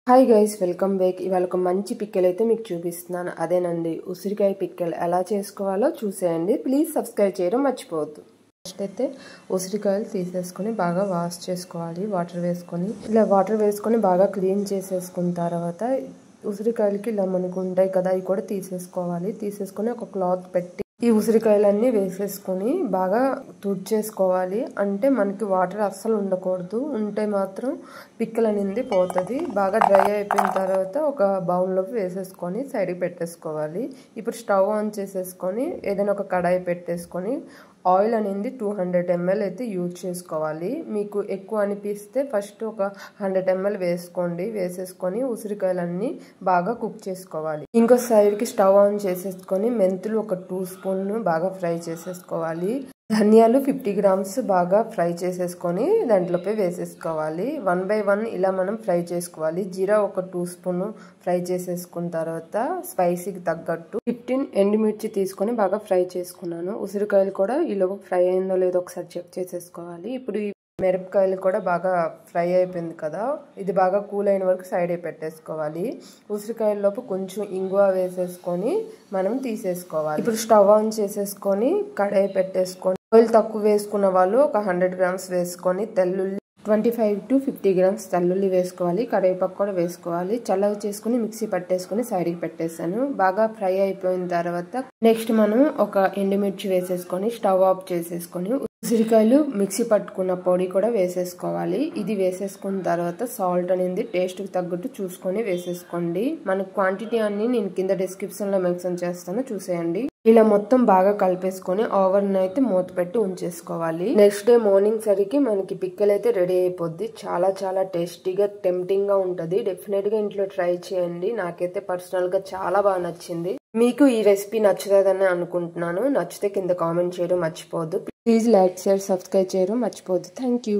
Hi guys, welcome back. ఇవాళ ఒక మంచి పిక్కల్ అయితే మీకు చూపిస్తున్నాను. అదేనండి, ఉసిరికాయ పిక్కల్ ఎలా చేసుకోవాలో చూసేయండి. ప్లీజ్ సబ్స్క్రైబ్ చేయడం మర్చిపోవద్దు. ఫస్ట్ అయితే ఉసిరికాయలు తీసేసుకొని బాగా వాష్ చేసుకోవాలి. వాటర్ వేసుకొని బాగా క్లీన్ చేసేసుకున్న తర్వాత ఉసిరికాయలకి ఇలా మనకు ఉంటాయి కదా, అవి కూడా తీసేసుకోవాలి. తీసేసుకొని ఒక క్లాత్ పెట్టి ఈ ఉసిరికాయలన్నీ వేసేసుకొని బాగా తుడిచేసుకోవాలి. అంటే మనకి వాటర్ అస్సలు ఉండకూడదు, ఉంటే మాత్రం పిక్కలు అనేది పోతుంది. బాగా డ్రై అయిపోయిన తర్వాత ఒక బౌల్లోకి వేసేసుకొని సైడ్కి పెట్టేసుకోవాలి. ఇప్పుడు స్టవ్ ఆన్ చేసేసుకొని ఏదైనా ఒక కడాయి పెట్టేసుకొని ఆయిల్ అనేది 200 ml అయితే యూజ్ చేసుకోవాలి. మీకు ఎక్కువ అనిపిస్తే ఫస్ట్ ఒక 100 ml వేసుకోండి. వేసేసుకొని ఉసిరికాయలన్నీ బాగా కుక్ చేసుకోవాలి. ఇంకో సైడ్కి స్టవ్ ఆన్ చేసేసుకొని మెంతులు ఒక 2 స్పూన్లు బాగా ఫ్రై చేసేసుకోవాలి. ధనియాలు 50 grams బాగా ఫ్రై చేసేసుకొని దాంట్లోపై వేసేసుకోవాలి. 1 by 1 ఇలా మనం ఫ్రై చేసుకోవాలి. జీరా ఒక 2 స్పూన్ ఫ్రై చేసేసుకున్న తర్వాత స్పైసీకి తగ్గట్టు 15 ఎండుమిర్చి తీసుకొని బాగా ఫ్రై చేసుకున్నాను. ఉసిరికాయలు కూడా ఈలోపు ఫ్రై అయిందో లేదో ఒకసారి చెక్ చేసేసుకోవాలి. ఇప్పుడు ఈ మిరపకాయలు కూడా బాగా ఫ్రై అయిపోయింది కదా, ఇది బాగా కూల్ అయిన వరకు సైడ్ పెట్టేసుకోవాలి. ఉసిరికాయల్లోపు కొంచెం ఇంగువ వేసేసుకొని మనం తీసేసుకోవాలి. ఇప్పుడు స్టవ్ ఆన్ చేసేసుకొని కడాయి పెట్టేసుకొని ఆయిల్ తక్కువ వేసుకున్న వాళ్ళు ఒక 100 grams వేసుకొని తెల్లుల్లి 25 to 50 grams తెల్లుల్లి వేసుకోవాలి. కరివేపాకు కూడా వేసుకోవాలి. చల్లగా చేసుకుని మిక్సీ పట్టేసుకుని సైడ్కి పెట్టేసాను. బాగా ఫ్రై అయిపోయిన తర్వాత నెక్స్ట్ మనం ఒక ఎండుమిర్చి వేసేసుకొని స్టవ్ ఆఫ్ చేసేసుకొని ఉసిరికాయలు మిక్సీ పట్టుకున్న పొడి కూడా వేసేసుకోవాలి. ఇది వేసేసుకున్న తర్వాత సాల్ట్ అనేది టేస్ట్కి తగ్గట్టు చూసుకొని వేసేసుకోండి. మన క్వాంటిటీ అన్ని నేను కింద డిస్క్రిప్షన్లో మెన్షన్ చేస్తాను, చూసేయండి. ఇలా మొత్తం బాగా కలిపేసుకొని ఓవర్ నైట్ మూత పెట్టి ఉంచేసుకోవాలి. నెక్స్ట్ డే మార్నింగ్ సరికి మనకి పిక్కల్ అయితే రెడీ అయిపోద్ది. చాలా చాలా టేస్టీగా టెంప్టింగ్ గా ఉంటది. డెఫినెట్ గా ఇంట్లో ట్రై చేయండి. నాకైతే పర్సనల్ గా చాలా బాగా నచ్చింది. మీకు ఈ రెసిపీ నచ్చుతుందని అనుకుంటున్నాను. నచ్చితే కింద కామెంట్ చేయడం మర్చిపోవద్దు. ప్లీజ్ లైక్, షేర్, సబ్స్క్రైబ్ చేయడం మర్చిపోవద్దు. Thank you.